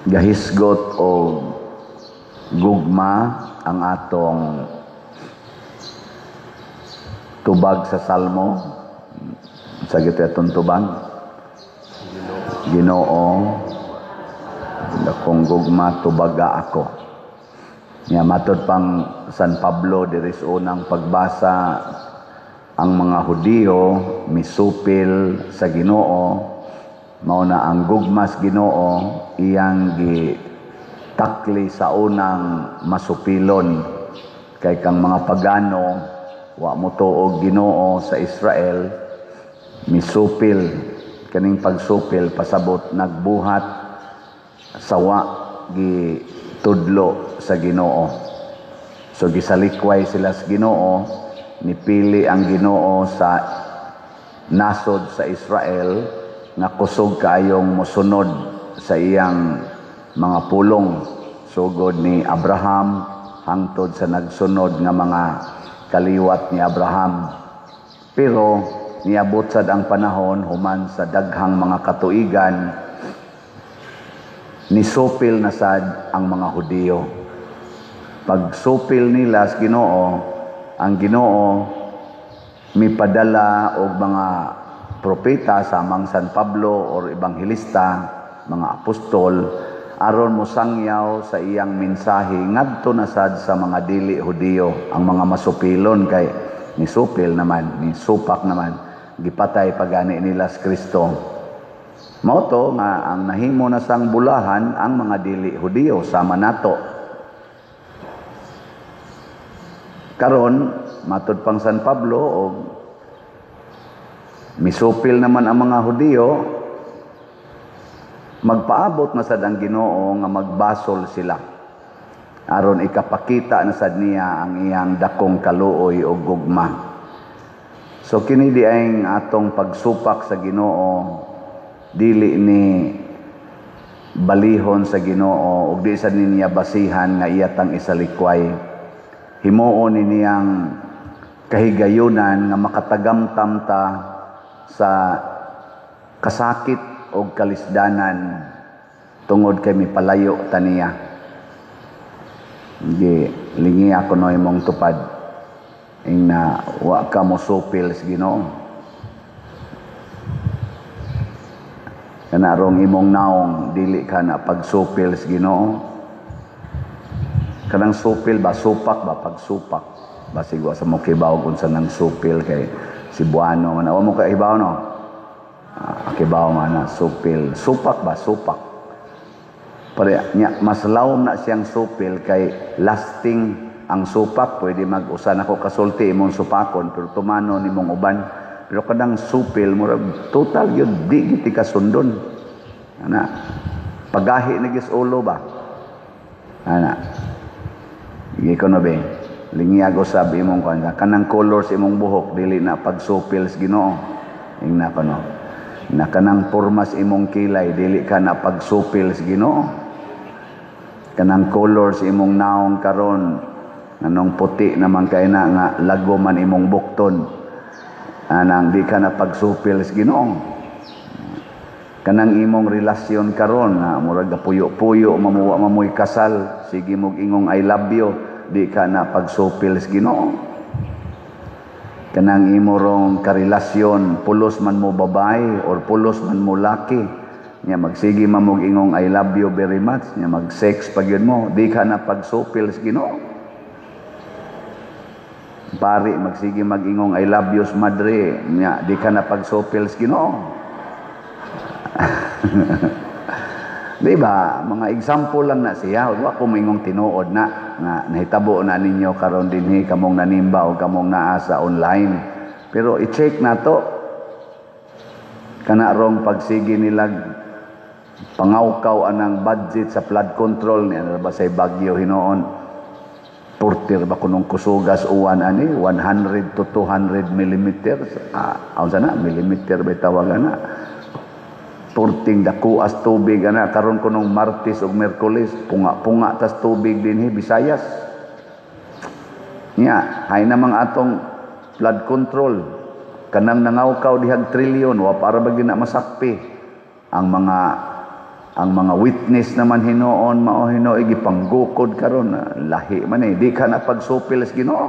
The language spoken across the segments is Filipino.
gahisgot o gugma ang atong tubag sa Salmo. Sa gito atong tubag, Ginoo, dakong gugma tubaga ako. Nya matod pang San Pablo diri sa unang pagbasa, ang mga Hudiyo misupil sa Ginoo, mao na ang gugmas Ginoo iyang gitakli sa unang masupilon. Kay kang mga pagano wa mo tuog Ginoo sa Israel, misupil kaning pagsupil pasabot nagbuhat sawa gi tudlo sa Ginoo. So gisalikway sila sa Ginoo, nipili ang Ginoo sa nasod sa Israel nga kusog kaayong mosunod sa iyang mga pulong, sugod ni Abraham hangtod sa nagsunod nga mga kaliwat ni Abraham. Pero niabot sad ang panahon human sa daghang mga katuigan, nisupil na sad ang mga Hudiyo. Pagsupil nila sa Ginoo, ang Ginoo mipadala og mga propeta samang San Pablo or ebanghelista, mga apostol, aron mosangyaw sa iyang mensahe ngadto na sad sa mga dili Hudiyo, ang mga masupilon. Kay nisupil naman, nisupak naman, gipatay pagani nila sa Kristo. Mao to nga ang nahimo na sang bulahan ang mga dili Hudiyo sama nato. Karon matud pang San Pablo og misupil naman ang mga Hudiyo, magpaabot na sad ang Ginoo nga magbasol sila aron ikapakita na sad niya ang iyang dakong kaluoy o gugma. So kini di ay atong pagsupak sa Ginoo, dili ni balihon sa Ginoo ug di sad niya basihan nga iyatang isalikway. Himuon ni niyang kahigayunan nga makatagamtam ta sa kasakit o kalisdanan tungod kay mipalayo ta niya. Hindi lingi ako no imong tupad ing na wa ka mo supil sa Ginoo. Kana rong imong naong dili ka na pagsupil sa Ginoo. Kanang supil ba supak ba pagsupak basig wa sa mo kibaw kun sa nang supil kay Cebuano man wa mo ka ibaw no. Kibaw man na supil, supak ba supak. Pare nya mas lawom na siyang supil kay lasting. Ang supak, pwede mag-usan ako kasulti imong supakon, pero tumano ni mong uban. Pero kadang supil, murag total yun, di giti kasundon. Ana, pagahi na gis ulo ba? Ana, hindi ko na ba, lingi ako sabi imong kanya, kanang color sa imong buhok, dili na pagsupil sa Ginoo. Yung na ko no, na kanang pormas imong kilay, dili ka na pagsupil sa Ginoo. Kanang color sa imong naong karon, anong puti naman kay na nga lago man imong bukton, anang di ka na pagsupil sa Ginoo. Kanang imong relasyon karon nga murag puyo-puyo mamoy kasal, sige mog ingong I love you, di ka na pagsupil sa Ginoo. Kanang imo rong karelasyon, pulos man mo babae or pulos man mo laki, nya magsige man mog ingong I love you very much, nya mag-sex pag yun mo, di ka na pagsupil sa Ginoo. Pari magsige mag-ingong I love you madre, nya di ka na pagsupil sa Ginoo. Di ba? Mga example lang na siya. Wa ko mingong tinuod na nga nahitabo na ninyo karon dinhi kamong nanimba o kamong naa sa online. Pero i-check na to. Kana rong pagsige nila pangawkaw anang budget sa flood control niya ba say Bagyo hinoon. Porter ba kunong kusugas uwan ani 100 to 200 millimeters. Aw sana millimeter ba tawagan na. Porting daku as tubig ana karon kunong Martes ug Miyerkules punga-punga tas tubig dinhi Visayas. Nya hay namang atong flood control kanang nangawkaw dihang trilyon wa para ba gina masakpi ang mga Ang mga witness naman hinoon, mao hinoy gipanggukod karon, lahi man di ka na pagsupil sa Ginoo.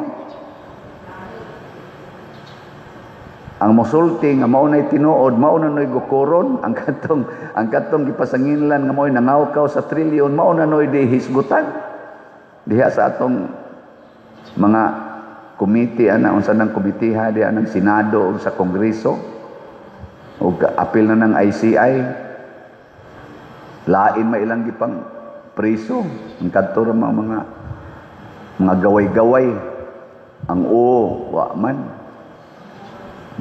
Ang mosulti nga mao nay tinuod, mao na noy gukuron, ang katong gipasanginlan nga mao nangawkaw sa trilyon, mao na noy di hisgutan. Diha sa atong mga komite ana unsa nang komitiha diha ng Senado ug sa Kongreso ug apil na ng ICI. Lain mailang gipang priso ang kadto mga gaway-gaway. Ang wa man.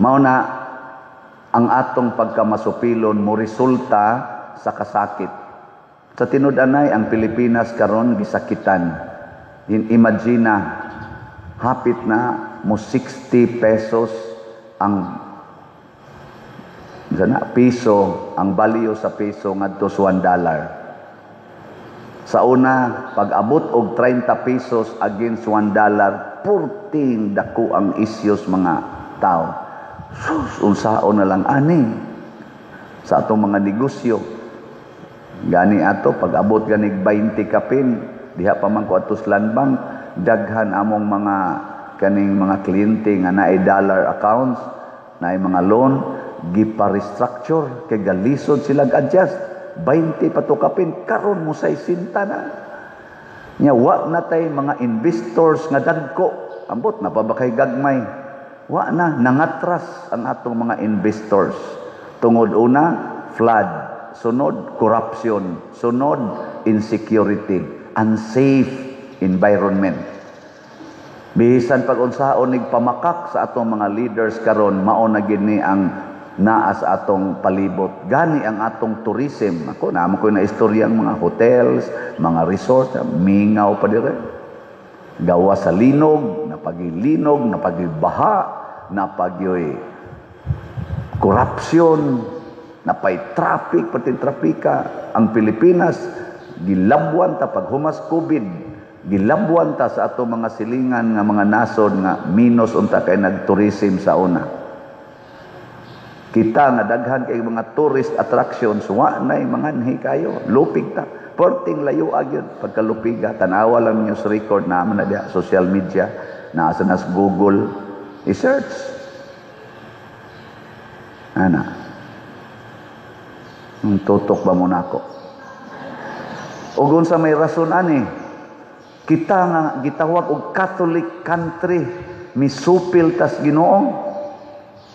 Mao na ang atong pagkamasupilon mo resulta sa kasakit. Sa tinud-anay ang Pilipinas karon gisakitan. Imagine na hapit na mo 60 pesos ang piso, ang value sa piso ngadto sa $1. Sa una, pag abot og 30 pesos against $1, purting dako ang issues mga tao. Sus, unsaon na lang ani sa atong mga negosyo. Gani ato pag abot ganig 20 kapin, diha pa man ko ato sa Land Bank, daghan among mga kaning mga kliyente nga naay dollar accounts, naay mga loan, gipa-restructure kay galisod sila adjust 20 patukapin karon mo say sinta na nya wa na tay mga investors nga dagko ambot na pa ba kay gagmay wa na nangatras ang atong mga investors tungod una flood, sunod corruption, sunod insecurity, unsafe environment. Bisan pag unsaon nigpamakak sa atong mga leaders karon mao na gini ang naa sa atong palibot. Gani ang atong tourism. Ako naman ko na istorya ang mga hotels, mga resort, mingaw pa dire. Gawa sa linog, napagilinog, napagbaha, napagyoy corruption, napay traffic, pati trapika. Ang Pilipinas, gilabwan ta pag humas COVID, gilabwan ta sa atong mga silingan nga mga nasod nga minus unta kay nagtourism sa una. Kita nga daghan kay mga tourist attractions wa nay manganhi kayo lupig ta porting layo agyud pagkalupiga tanawa lang news record na man na diha social media naa sa nas Google i-search ana tutok ba mo nako ug unsa may rason ani kita nga gitawag og Catholic country misupil tas Ginoo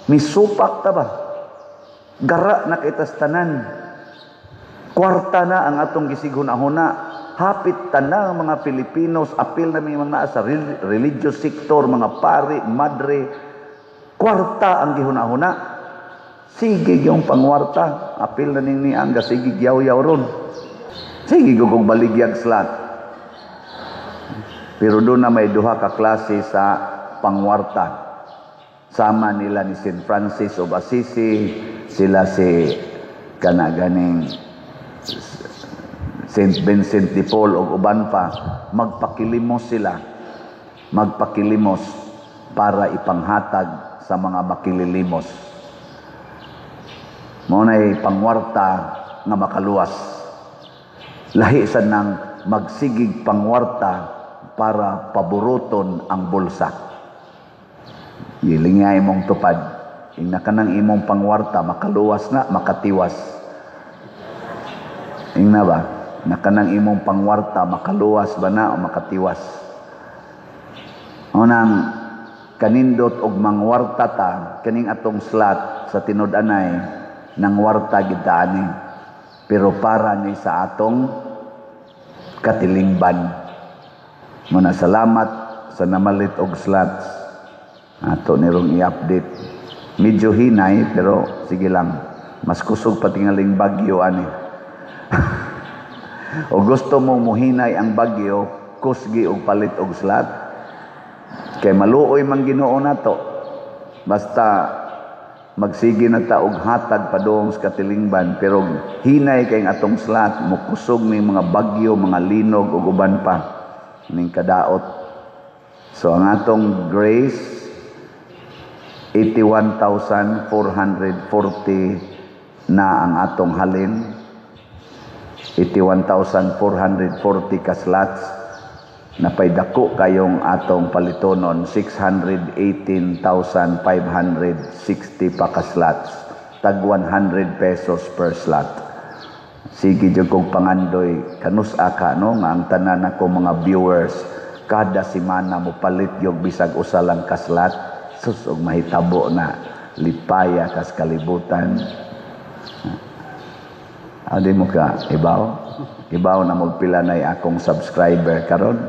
misupak ta ba gara na kitas tanan kwarta na ang atong gisighuna-huna hapit tanang mga Filipinos apil na mga sa religious sector mga pari, madre kwarta ang gihuna-huna sige yung pangwarta apil na ning niangga sige yaw-yaw ron sige gugong baligyag slat pero doon na may duha ka klase sa pangwarta sama nila ni St. Francis of Assisi sila si kanaganing St. Vincent de Paul o uban pa magpakilimos sila magpakilimos para ipanghatag sa mga makililimos mo na'y pangwarta nga makaluwas lahi sa nang magsigig pangwarta para paboruton ang bulsa Giling imong tupad. Ing kanang imong pangwarta, makaluwas na, makatiwas. Ing na ba? Nakanang imong pangwarta, makaluwas ba na o makatiwas? Unang kanindot og mangwarta ta, kaning atong slot sa tinud-anay, nang warta gitaani. Pero para ni sa atong katilingban. Muna salamat sa namalit og slots. Ato nirong i-update. Medyo hinay, pero sige lang. Mas kusog pati nga ling bagyo, ani. O gusto mo muhinay ang bagyo, kusgi og palit og slot. Kay maluoy man Ginoo nato. Basta magsige na ta og hatag padung sa katilingban, pero hinay kay atong slot, mukusog ning mga bagyo, mga linog ug uban pa ning kadaot. So ang atong grace 81,440 na ang atong halin. 81,440 ka slots. Napaydako kayong atong palitonon, 618,560 pa ka slots. Tag 100 pesos per slot. Sige jud kong pangandoy, kanusa ka no, nga ang tanan ako mga viewers, kada semana mo palit yung bisag usa lang ka slot, sus og mahitabo na lipaya kas kalibutan. Adi mo ka, ibaw na magpila na akong subscriber karon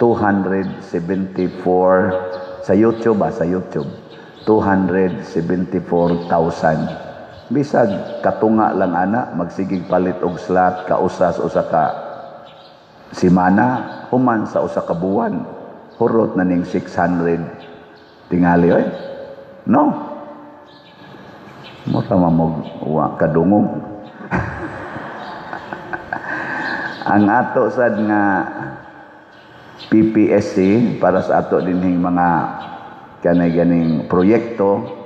274 sa YouTube, sa YouTube 274,000. Bisag katunga lang ana magsigig palit og slot kausas usa ka semana human sa usa ka buwan hurot na ning 600 tingali oy no mo tama mo wa kadungog. Ang ato sad nga PPSC para sa ato dinhing mga kanay ganing proyekto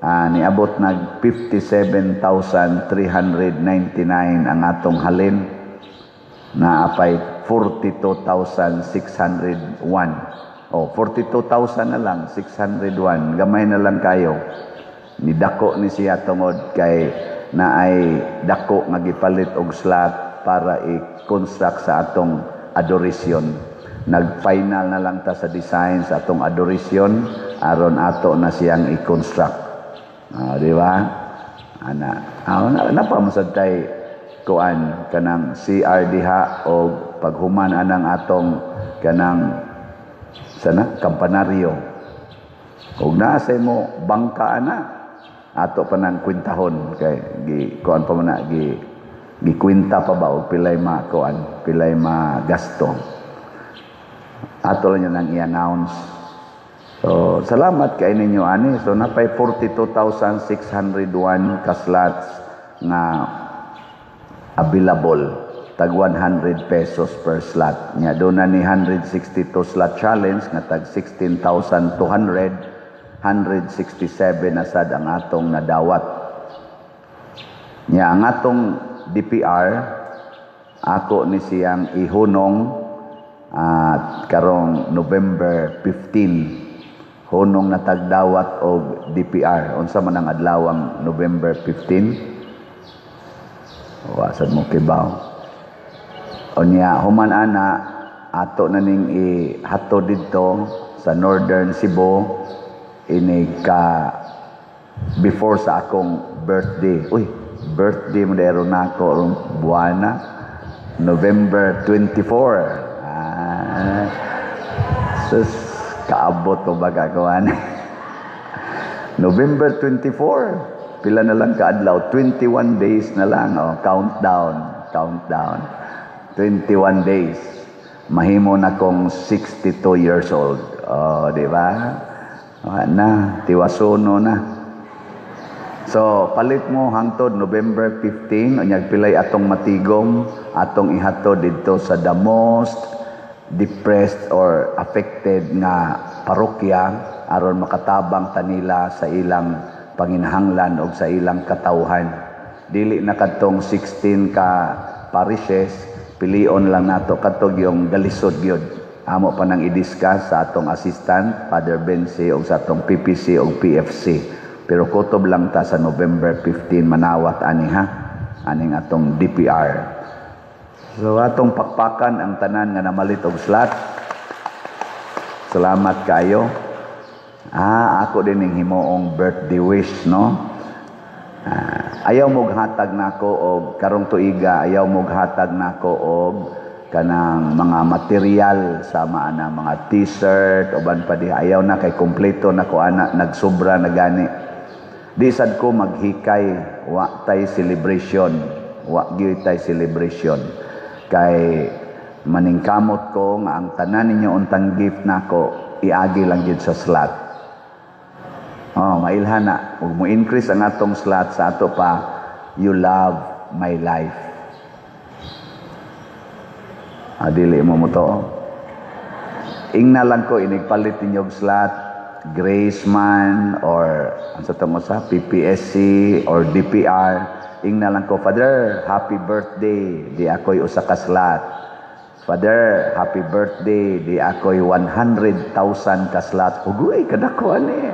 niabot nag 57,399 ang atong halin na apay 42,601 o 42,000 na lang 601 gamay na lang kayo ni dako ni siya tungod kay naay dako nga gipalit og slot para i-construct sa atong adoration. Nag-final na lang ta sa design sa atong adoration aron ato na siyang i-construct. Di ba? Napamasad tay kuan kanang CR diha o paghuman anang atong kanang sana kampanaryo. Ug naa sa mo bangka ana ato pa nang kwintahon kay kuan pa man na gikwinta pa ba og pilay kuan pilay gasto. Ato lang nang i-announce. So, salamat kay ninyo ani. So, napay 42,601 ka slots nga available. Tag 100 pesos per slot. Nya doon na ni 162 slot challenge nga tag 16,200. 167 na sad ang atong nadawat. Nya ang atong DPR ako ni siyang ihunong at karong November 15 hunong natagdawat og DPR unsa man ang adlawang November 15 wasad mo kibaw unya human ana ato na ning ihatod didto sa Northern Cebu ini ka before sa akong birthday birthday mo dero nako rong buwana November 24 sus kaabot ko baga kuan November 24 pila na lang kaadlaw 21 days na lang countdown 21 days mahimo na kong 62 years old di ba na tiwasono na so palit mo hangtod November 15 unyag pilay atong matigom atong ihatod didto sa the most depressed or affected nga parokya aron makatabang tanila sa ilang panginahanglan o sa ilang katawhan. Dili na kadtong 16 ka parishes, pilion lang nato katog yung galisod gyud. Amo pa nang i-discuss sa atong assistant, Father Bensi o sa atong PPC o PFC. Pero kutob lang ta sa November 15 manawat ani ha, aning atong DPR. So atong pakpakan ang tanan nga namalit og slot. Salamat kayo. Ako din ning himuong birthday wish no. Ayaw mog hatag nako og karong tuiga, ayaw mog hatag nako og kanang mga material sama ana mga t-shirt uban pa di ayaw na kay kompleto nako ana nagsobra na gani. Di sad ko maghikay wa tay celebration, wa gyud tay celebration. Kay maningkamot ko nga ang tanan ninyo untang gift nako iagi lang gyud sa slot. Mailhan na ug mo increase ang atong slot sa ato pa you love my life. Dili mo to. Ingna lang ko inigpalit ninyo og slot Grace man or sa PPSC or DPR ingna lang ko, Father, happy birthday. Di ako'y usa ka slat. Father, happy birthday. Di ako'y 100,000 ka slat. Ugoy, kadako ani.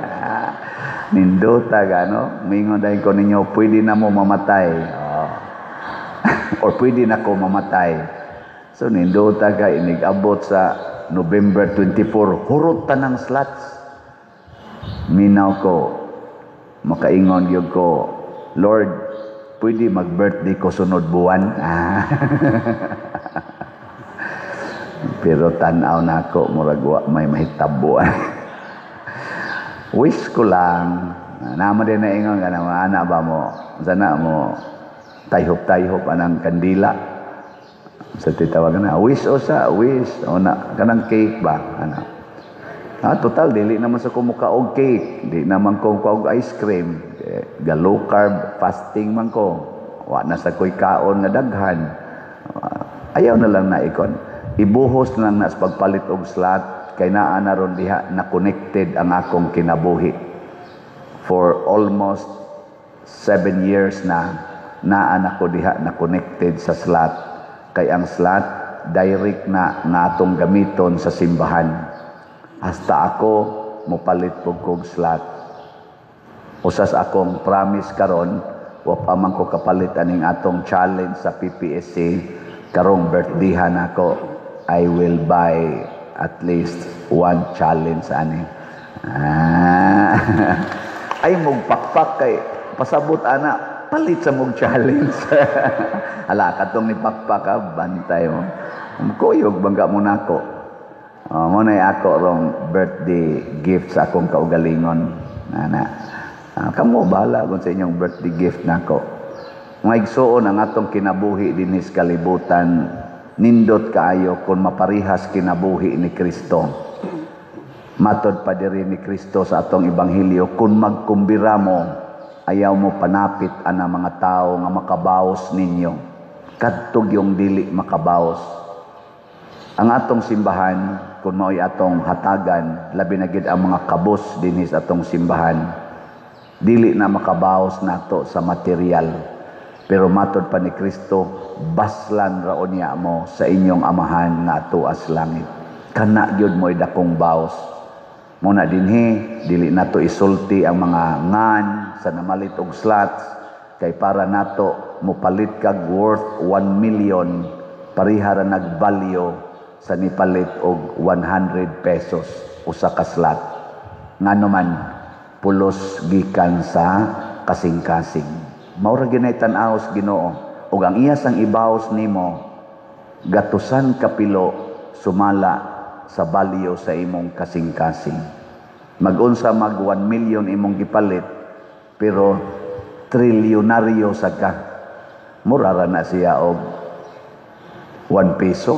Nindota gano. Mingon dahil ko ninyo, pwede na mo mamatay. Or pwede na ko mamatay. So nindota ka, inigabot sa November 24, hurot tanang slots. Minaw ko, makaingon yun ko, Lord, pwede mag-birthday ko sunod buwan. Pero tanaw na ako, muragwa may mahitabuan. Wish ko lang, naman din na ingon ka naman, anak ba mo, sana mo, tayhop-tayhop anang kandila. Sa titawag na, wish o sa, wish. O na, kanang cake ba? Ano? Total, dili naman sa kumuka og cake. Di naman kong og ice cream. Low carb fasting man ko. Wa na sa ko'y kaon nga daghan. Ayaw na lang na ikon. Ibuhos lang na sa pagpalit og slot. Kay naa na ron diha na connected ang akong kinabuhi. For almost 7 years na naa ko diha na connected sa slot. Kay ang slot direct na nga atong gamiton sa simbahan. Hasta ako mopalit po kog slot. Usas akong promise karon, wa pa man ko kapalit aning atong challenge sa PPSC karong birthdayhan ako. I will buy at least 1 challenge ani. Ay magpakpak kay pasabot ana palit sa mong challenge. Hala katong ni pakpak ka bantay mo. Kuyog bangga mo nako. Muna ako rong birthday gift sa akong kaugalingon. Kamu bahala kung sa inyong birthday gift nako. Maigsuon ang atong kinabuhi dinis kalibutan. Nindot kaayo kung maparihas kinabuhi ni Kristo. Matod pa diri ni Kristo sa atong ebanghelyo, kung magkumbira mo, ayaw mo panapit ana mga tao nga makabaos ninyo. Kadtog yung dili makabaos. Ang atong simbahan, kung mao'y atong hatagan, labi na gid ang mga kabos dinis atong simbahan, dili na makabaos nato sa material. Pero matod pa ni Kristo, baslan raon niya mo sa inyong amahan nga atuas langit. Kana gyud mo'y dakong baos. Muna dinhi, dili nato isulti ang mga ngan sa namalit og slots, kay para nato mopalit kag worth 1 million, parihara nagbalyo sa nipalit og 100 pesos usa ka slot. Ngano man pulos gikan sa kasing-kasing. Mao ra ginay tan-aw sa Ginoo, ug ang iya sang ibaos nimo gatusan kapilo sumala sa balyo sa imong kasing-kasing. Mag-unsa mag 1 million imong gipalit, pero trilyonaryo sa ka. Mura ra na siya og 1 peso.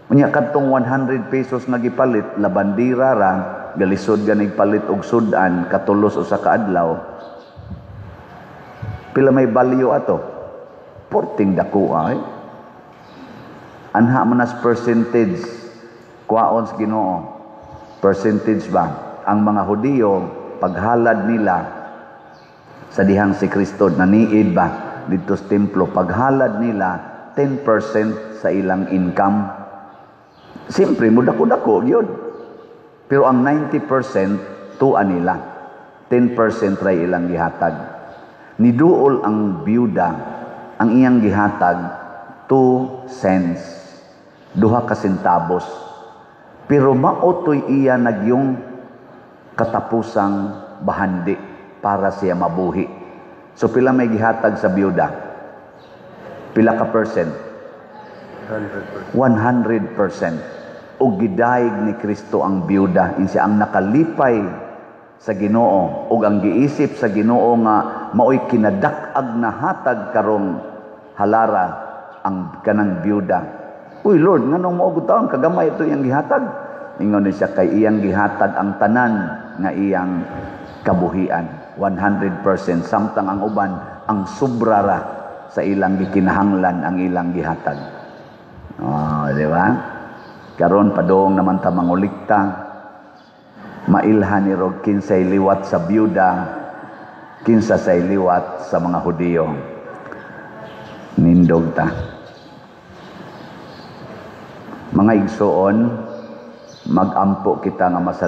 Unya kadtong 100 pesos nga gipalit, labandira ra, galisod ganig palit og sudan, katulos usa ka adlaw. Pila may balyo ato? 14 dako ay. Anha man as percentage kuwaon sa Ginoo. Percentage ba? Ang mga Hudiyo paghalad nila sa dihang si Kristo naniid ba dito sa templo, paghalad nila 10% sa ilang income. Siyempre, mudako-dako yun. Pero ang 90% tuan nila. 10% ray ilang gihatag. Niduol ang biyuda, ang iyang gihatag, 2 cents. 2 ka centavos. Pero maotoy iya nagyong katapusang bahandi para siya mabuhi. So pila may gihatag sa biyuda? Pila ka percent? 100%. 100%. O gidayeg ni Kristo ang biyuda, siya ang nakalipay sa Ginoo, o ang giisip sa Ginoo nga maoy kinadak-ag na hatag karong halara ang kanang biyuda. Uy Lord, nganong mao gutaon kagamay ito iyang gihatag? Ingon ni siya kay iyang gihatag ang tanan nga iyang kabuhian, 100%. Samtang ang uban ang sobra ra sa ilang gikinahanglan ang ilang gihatag. Di ba? Karon padong naman ta mangulikta, mailhan ni Rog kinsay liwat sa biyuda, kinsa say liwat sa mga Hudiyo. Nindog ta. Mga igsoon, magampo kita nga masalita